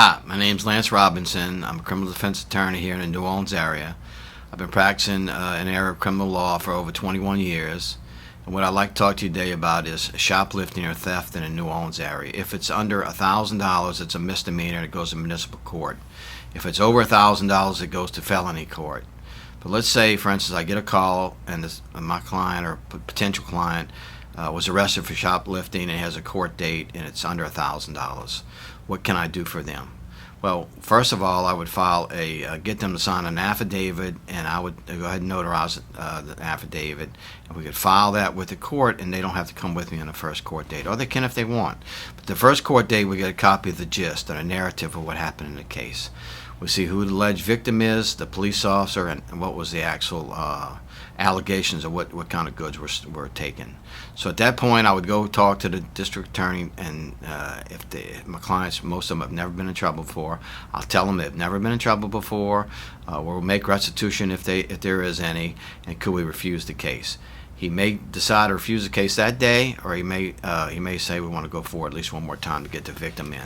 Hi, my name's Lance Robinson. I'm a criminal defense attorney here in the New Orleans area. I've been practicing in the area of criminal law for over 21 years. And what I'd like to talk to you today about is shoplifting or theft in the New Orleans area. If it's under $1,000, it's a misdemeanor and it goes to municipal court. If it's over $1,000, it goes to felony court. But let's say, for instance, I get a call and my client or potential client was arrested for shoplifting and has a court date and it's under $1,000. What can I do for them? Well, first of all, I would get them to sign an affidavit, and I would go ahead and notarize the affidavit, and we could file that with the court, and they don't have to come with me on the first court date, or they can if they want. But the first court date, we get a copy of the gist or the narrative of what happened in the case. We see who the alleged victim is, the police officer, and what was the actual allegations of what kind of goods were taken. So at that point, I would go talk to the district attorney, and if my clients, most of them have never been in trouble before, I'll tell them they've never been in trouble before. We'll make restitution if there is any, and could we refuse the case? He may decide to refuse the case that day, or he may say we want to go forward at least one more time to get the victim in.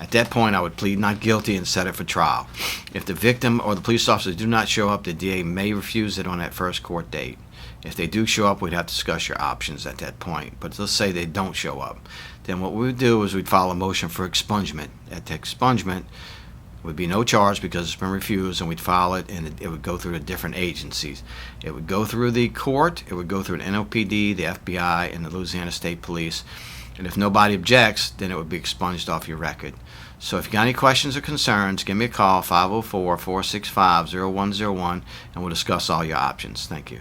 At that point, I would plead not guilty and set it for trial. If the victim or the police officers do not show up, the DA may refuse it on that first court date. If they do show up, we'd have to discuss your options at that point. But let's say they don't show up. Then what we would do is we'd file a motion for expungement. At the expungement, would be no charge because it's been refused, and we'd file it, and it would go through the different agencies. It would go through the court, it would go through the NOPD, the FBI, and the Louisiana State Police. And if nobody objects, then it would be expunged off your record. So if you got any questions or concerns, give me a call, 504-465-0101, and we'll discuss all your options. Thank you.